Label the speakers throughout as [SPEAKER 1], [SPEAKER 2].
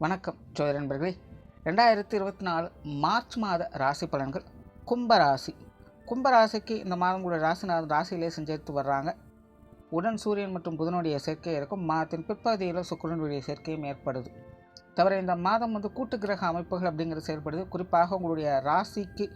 [SPEAKER 1] வணக்கம் ஜோதிட நண்பர்களே. 2024 மார்ச் மாத ராசி பலன்கள். கும்பராசி. கும்பராசிக்கு இந்த மாதம் கூட ராசிநாதன் ராசியிலே செஞ்செடுத்து வர்றாங்க. உடன் சூரியன் மற்றும் புதனுடைய சேர்க்கை இருக்கும். மாதத்தின் பிற்பகுதியில் சுக்கிரனுடைய சேர்க்கையும் ஏற்படுது. தவிர இந்த மாதம் கூட்டு கிரக அமைப்புகள் அப்படிங்கிறது செயல்படுது. குறிப்பாக உங்களுடைய ராசிக்கு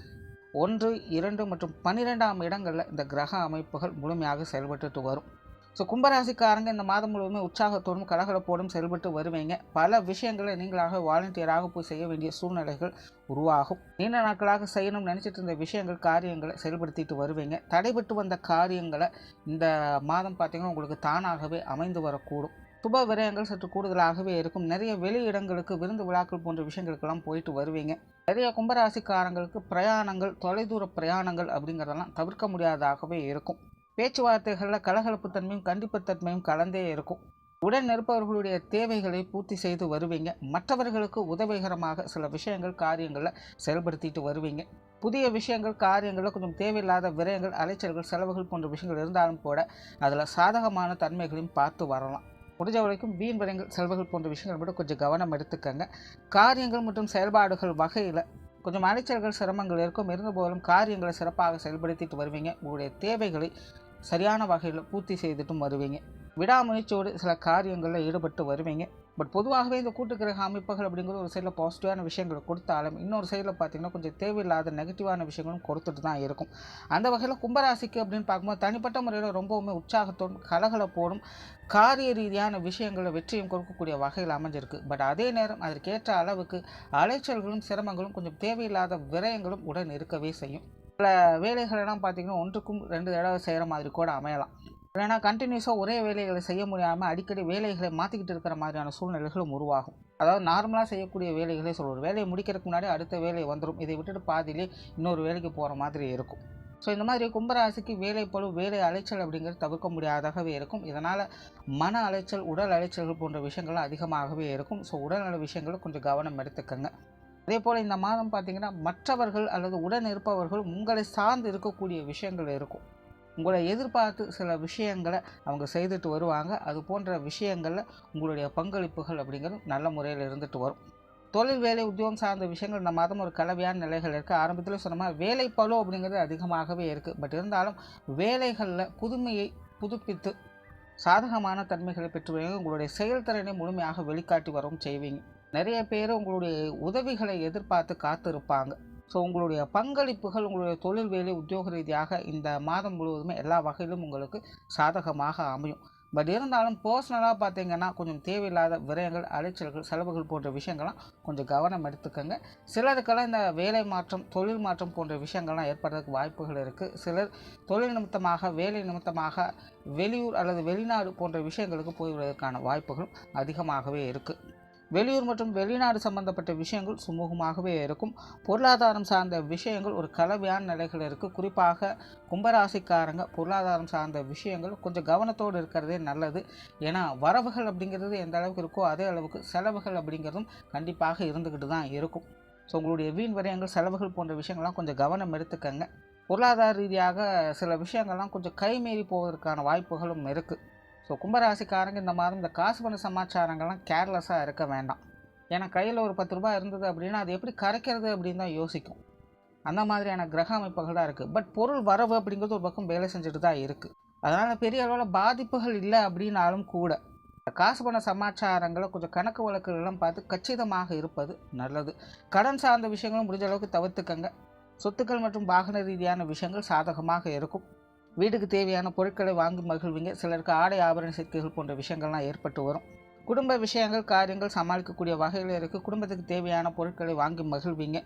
[SPEAKER 1] 1, 2 மற்றும் 12ஆம் இடங்களில் இந்த கிரக அமைப்புகள் முழுமையாக செயல்பட்டு வரும். ஸோ கும்பராசிக்காரங்க இந்த மாதம் முழுவதுமே உற்சாகத்தோடும் கலகலப்போடும் செயல்பட்டு வருவீங்க. பல விஷயங்களை நீங்களாக வாலண்டியராக போய் செய்ய வேண்டிய சூழ்நிலைகள் உருவாகும். நீண்ட நாட்களாக செய்யணும்னு நினச்சிட்டு இருந்த விஷயங்கள் காரியங்களை செயல்படுத்திட்டு வருவீங்க. தடைபட்டு வந்த காரியங்களை இந்த மாதம் பார்த்திங்கன்னா உங்களுக்கு தானாகவே அமைந்து வரக்கூடும். சுப விரயங்கள் சற்று கூடுதலாகவே இருக்கும். நிறைய வெளி இடங்களுக்கு விருந்து விழாக்கள் போன்ற விஷயங்களுக்கெல்லாம் போயிட்டு வருவீங்க. நிறைய கும்பராசிக்காரங்களுக்கு பிரயாணங்கள், தொலைதூர பிரயாணங்கள் அப்படிங்கிறதெல்லாம் தவிர்க்க முடியாததாகவே இருக்கும். பேச்சுவார்த்தைகளில் கலகலப்பு தன்மையும் கண்டிப்புத்தன்மையும் கலந்தே இருக்கும். உடன் இருப்பவர்களுடைய தேவைகளை பூர்த்தி செய்து வருவீங்க. மற்றவர்களுக்கு உதவிகரமாக சில விஷயங்கள் காரியங்களில் செயல்படுத்திட்டு வருவீங்க. புதிய விஷயங்கள் காரியங்களில் கொஞ்சம் தேவையில்லாத விரயங்கள், அலைச்சல்கள், செலவுகள் போன்ற விஷயங்கள் இருந்தாலும் கூட அதில் சாதகமான தன்மைகளையும் பார்த்து வரலாம். முடிஞ்ச வரைக்கும் வீண் விரயங்கள், செலவுகள் போன்ற விஷயங்கள் மட்டும் கொஞ்சம் கவனம் எடுத்துக்கங்க. காரியங்கள் மற்றும் செயல்பாடுகள் வகையில் கொஞ்சம் அலைச்சல்கள், சிரமங்கள் இருக்கும். இருந்தபோதும் காரியங்களை சிறப்பாக செயல்படுத்திட்டு வருவீங்க. உங்களுடைய தேவைகளை சரியான வகையில் பூர்த்தி செய்துட்டும் வருவீங்க. விடாமுயற்சியோடு சில காரியங்களில் ஈடுபட்டு வருவீங்க. பட் பொதுவாகவே இந்த கூட்டு கிரக அமைப்புகள் அப்படிங்கிறது ஒரு சைடில் பாசிட்டிவான விஷயங்களை கொடுத்தாலும் இன்னொரு சைடில் பார்த்திங்கன்னா கொஞ்சம் தேவையில்லாத நெகட்டிவான விஷயங்களும் கொடுத்துட்டு தான் இருக்கும். அந்த வகையில் கும்பராசிக்கு அப்படின்னு பார்க்கும்போது தனிப்பட்ட முறையில் ரொம்பவுமே உற்சாகத்தோடும் கலகலப்போடும் காரிய ரீதியான விஷயங்களை வெற்றியும் கொடுக்கக்கூடிய வகையில் அமைஞ்சிருக்கு. பட் அதே நேரம் அதற்கேற்ற அளவுக்கு அலைச்சல்களும் சிரமங்களும் கொஞ்சம் தேவையில்லாத விரயங்களும் உடன் இருக்கவே செய்யும். சில வேலைகளெல்லாம் பார்த்திங்கன்னா 1க்கும் 2 தடவை செய்கிற மாதிரி கூட அமையலாம். இல்லைனா கண்டினியூஸாக ஒரே வேலைகளை செய்ய முடியாமல் அடிக்கடி வேலைகளை மாற்றிக்கிட்டு இருக்கிற மாதிரியான சூழ்நிலைகளும் உருவாகும். அதாவது நார்மலாக செய்யக்கூடிய வேலைகளே சொல்லுவோம். வேலையை முடிக்கிறதுக்கு முன்னாடி அடுத்த வேலை வந்துடும். இதை விட்டுட்டு பாதியிலே இன்னொரு வேலைக்கு போகிற மாதிரி இருக்கும். ஸோ இந்த மாதிரி கும்பராசிக்கு வேலைப்பளு, வேலை அலைச்சல் அப்படிங்கிறது தவிர்க்க முடியாதாகவே இருக்கும். இதனால் மன அலைச்சல், உடல் அலைச்சல்கள் போன்ற விஷயங்கள்லாம் அதிகமாகவே இருக்கும். ஸோ உடல்நல விஷயங்களும் கொஞ்சம் கவனம் எடுத்துக்கங்க. அதே போல் இந்த மாதம் பார்த்திங்கன்னா மற்றவர்கள் அல்லது உடன் இருப்பவர்கள் உங்களை சார்ந்து இருக்கக்கூடிய விஷயங்கள் இருக்கும். உங்களை எதிர்பார்த்து சில விஷயங்களை அவங்க செய்துட்டு வருவாங்க. அது போன்ற விஷயங்களில் உங்களுடைய பங்களிப்புகள் அப்படிங்கிறது நல்ல முறையில் இருந்துட்டு வரும். தொழில், வேலை, உத்தியோகம் சார்ந்த விஷயங்கள் இந்த மாதம் ஒரு கலவையான நிலைகள் இருக்குது. ஆரம்பத்தில் சொன்ன மாதிரி வேலைப்பளு அப்படிங்கிறது அதிகமாகவே இருக்குது. பட் இருந்தாலும் வேலைகளில் புதுமையை புதுப்பித்து சாதகமான தன்மைகளை பெற்றுவீங்க. உங்களுடைய செயல்திறனை முழுமையாக வெளிக்காட்டி வரவும் செய்வீங்க. நிறைய பேர் உங்களுடைய உதவிகளை எதிர்பார்த்து காத்திருப்பாங்க. ஸோ உங்களுடைய பங்களிப்புகள் உங்களுடைய தொழில், வேலை, உத்தியோக ரீதியாக இந்த மாதம் முழுவதுமே எல்லா வகையிலும் உங்களுக்கு சாதகமாக அமையும். பட் இருந்தாலும் பர்சனலாக பார்த்திங்கன்னா கொஞ்சம் தேவையில்லாத விரயங்கள், அலைச்சல்கள், செலவுகள் போன்ற விஷயங்கள்லாம் கொஞ்சம் கவனம் எடுத்துக்கோங்க. சிலருக்கெல்லாம் இந்த வேலை மாற்றம், தொழில் மாற்றம் போன்ற விஷயங்கள்லாம் ஏற்படுறதுக்கு வாய்ப்புகள் இருக்குது. சிலர் தொழில் நிமித்தமாக, வேலை நிமித்தமாக வெளியூர் அல்லது வெளிநாடு போன்ற விஷயங்களுக்கு போய்விடுவதற்கான வாய்ப்புகளும் அதிகமாகவே இருக்குது. வெளியூர் மற்றும் வெளிநாடு சம்பந்தப்பட்ட விஷயங்கள் சுமூகமாகவே இருக்கும். பொருளாதாரம் சார்ந்த விஷயங்கள் ஒரு கலவையான நிலைகள் இருக்குது. குறிப்பாக கும்பராசிக்காரங்க பொருளாதாரம் சார்ந்த விஷயங்கள் கொஞ்சம் கவனத்தோடு இருக்கிறதே நல்லது. ஏன்னா வரவுகள் அப்படிங்கிறது எந்த அளவுக்கு இருக்கோ அதே அளவுக்கு செலவுகள் அப்படிங்கிறதும் கண்டிப்பாக இருந்துக்கிட்டு தான் இருக்கும். ஸோ உங்களுடைய வீண் விரயங்கள், செலவுகள் போன்ற விஷயங்கள்லாம் கொஞ்சம் கவனம் எடுத்துக்கங்க. பொருளாதார ரீதியாக சில விஷயங்கள்லாம் கொஞ்சம் கைமீறி போவதற்கான வாய்ப்புகளும் இருக்குது. ஸோ கும்பராசிக்காரங்க இந்த மாதம் இந்த காசு பண சமாச்சாரங்கள்லாம் கேர்லெஸ்ஸாக இருக்க வேண்டாம். ஏன்னா கையில் ஒரு 10 ரூபாய் இருந்தது அப்படின்னா அது எப்படி கரைக்கிறது அப்படின்னு தான் யோசிக்கும். அந்த மாதிரியான கிரக அமைப்புகள் தான் இருக்குது. பட் பொருள் வரவு அப்படிங்கிறது ஒரு பக்கம் வேலை செஞ்சுட்டு தான் இருக்குது. அதனால் பெரிய அளவில் பாதிப்புகள் இல்லை அப்படின்னாலும் கூட காசு பண சமாச்சாரங்களை கொஞ்சம் கணக்கு வழக்குகளெல்லாம் பார்த்து கச்சிதமாக இருப்பது நல்லது. கடன் சார்ந்த விஷயங்களும் முடிஞ்ச அளவுக்கு தவிர்த்துக்கங்க. சொத்துக்கள் மற்றும் வாகன ரீதியான விஷயங்கள் சாதகமாக இருக்கும். வீட்டுக்கு தேவையான பொருட்களை வாங்கி மகிழ்வீங்க. சிலருக்கு ஆடை ஆபரண சேர்க்கைகள் போன்ற விஷயங்கள்லாம் ஏற்பட்டு வரும். குடும்ப விஷயங்கள் காரியங்கள் சமாளிக்கக்கூடிய வகையில் இருக்குது. குடும்பத்துக்கு தேவையான பொருட்களை வாங்கி மகிழ்வீங்க.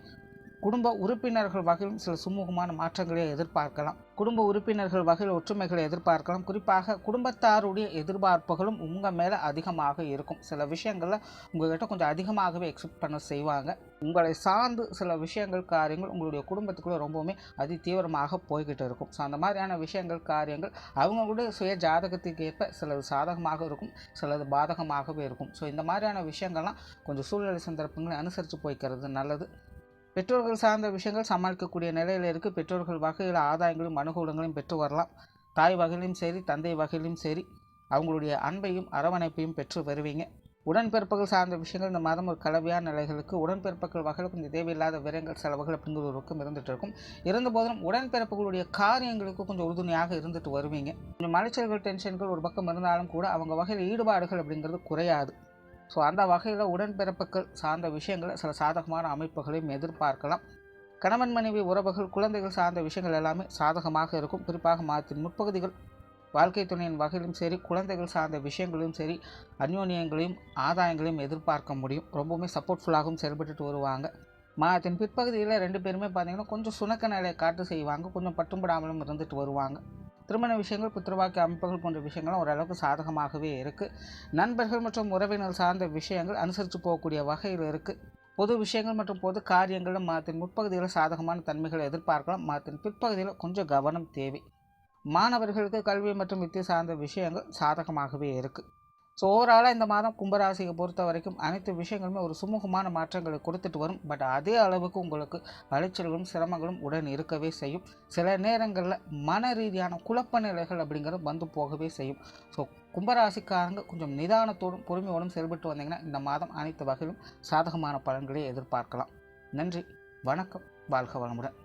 [SPEAKER 1] குடும்ப உறுப்பினர்கள் வகையிலும் சில சுமூகமான மாற்றங்களை எதிர்பார்க்கலாம். குடும்ப உறுப்பினர்கள் வகையில் ஒற்றுமைகளை எதிர்பார்க்கலாம். குறிப்பாக குடும்பத்தாருடைய எதிர்பார்ப்புகளும் உங்கள் மேலே அதிகமாக இருக்கும். சில விஷயங்களில் உங்கள்கிட்ட கொஞ்சம் அதிகமாகவே எக்ஸ்பெக்ட் பண்ண செய்வாங்க. உங்களை சார்ந்து சில விஷயங்கள் காரியங்கள் உங்களுடைய குடும்பத்துக்குள்ளே ரொம்பவுமே அதி தீவிரமாக போய்கிட்டு இருக்கும். ஸோ அந்த மாதிரியான விஷயங்கள் காரியங்கள் அவங்களுடைய சுய ஜாதகத்துக்கு ஏற்ப சிலது சாதகமாக இருக்கும், சிலது பாதகமாகவே இருக்கும். ஸோ இந்த மாதிரியான விஷயங்கள்லாம் கொஞ்சம் சூழ்நிலை சந்தர்ப்பங்களை அனுசரித்து போய்க்கிறது நல்லது. பெற்றோர்கள் சார்ந்த விஷயங்கள் சமாளிக்கக்கூடிய நிலையில் இருக்குது. பெற்றோர்கள் வகையில் ஆதாயங்களையும் அனுகூலங்களையும் பெற்று வரலாம். தாய் வகையிலும் சரி, தந்தை வகையிலும் சரி அவங்களுடைய அன்பையும் அரவணைப்பையும் பெற்று வருவீங்க. உடன்பிறப்புகள் சார்ந்த விஷயங்கள் இந்த மாதம் ஒரு கலவையான நிலைகளுக்கு, உடன்பிறப்புகள் வகையில் கொஞ்சம் தேவையில்லாத விரயங்கள் செலவுகள் அப்படிங்கிற ஒரு பக்கம் இருந்துகிட்டு இருக்கும். இருந்தபோதும் உடன்பிறப்புகளுடைய காரியங்களுக்கு கொஞ்சம் உறுதுணையாக இருந்துட்டு வருவீங்க. கொஞ்சம் மலைச்சல்கள் டென்ஷன்கள் ஒரு பக்கம் இருந்தாலும் கூட அவங்க வகையில் ஈடுபாடுகள் அப்படிங்கிறது குறையாது. ஸோ அந்த வகையில் உடன்பிறப்புகள் சார்ந்த விஷயங்களை சில சாதகமான அமைப்புகளையும் எதிர்பார்க்கலாம். கணவன் மனைவி உறவுகள் குழந்தைகள் சார்ந்த விஷயங்கள் எல்லாமே சாதகமாக இருக்கும். குறிப்பாக மாதத்தின் முற்பகுதிகள் வாழ்க்கை துணையின் வகையிலும் சரி, குழந்தைகள் சார்ந்த விஷயங்களும் சரி, அந்யோன்யங்களையும் ஆதாயங்களையும் எதிர்பார்க்க முடியும். ரொம்பவுமே சப்போர்ட்ஃபுல்லாகவும் செயல்பட்டு வருவாங்க. மாதத்தின் பிற்பகுதியில் 2 பேருமே பார்த்திங்கன்னா கொஞ்சம் சுணக்க நிலையை காட்டு செய்வாங்க. கொஞ்சம் பட்டும்படாமலும் இருந்துட்டு வருவாங்க. திருமண விஷயங்கள், புத்திரவாக்கிய அமைப்புகள் போன்ற விஷயங்களும் ஓரளவுக்கு சாதகமாகவே இருக்குது. நண்பர்கள் மற்றும் உறவினர் சார்ந்த விஷயங்கள் அனுசரித்து போகக்கூடிய வகையில் இருக்குது. பொது விஷயங்கள் மற்றும் பொது காரியங்களும் மாதத்தின் முற்பகுதியில் சாதகமான தன்மைகளை எதிர்பார்க்கலாம். மாதத்தின் பிற்பகுதியில் கொஞ்சம் கவனம் தேவை. மாணவர்களுக்கு கல்வி மற்றும் வித்தை சார்ந்த விஷயங்கள் சாதகமாகவே இருக்குது. ஸோ ஓவராலாக இந்த மாதம் கும்பராசியை பொறுத்த வரைக்கும் அனைத்து விஷயங்களுமே ஒரு சுமூகமான மாற்றங்களை கொடுத்துட்டு வரும். பட் அதே அளவுக்கு உங்களுக்கு அலைச்சல்களும் சிரமங்களும் உடன் இருக்கவே செய்யும். சில நேரங்களில் மன ரீதியான குழப்ப நிலைகள் அப்படிங்கிறது வந்து போகவே செய்யும். ஸோ கும்பராசிக்காரங்க கொஞ்சம் நிதானத்தோடும் பொறுமையோடும் செயல்பட்டு வந்தீங்கன்னா இந்த மாதம் அனைத்து வகையிலும் சாதகமான பலன்களை எதிர்பார்க்கலாம். நன்றி, வணக்கம், வாழ்க வளமுடன்.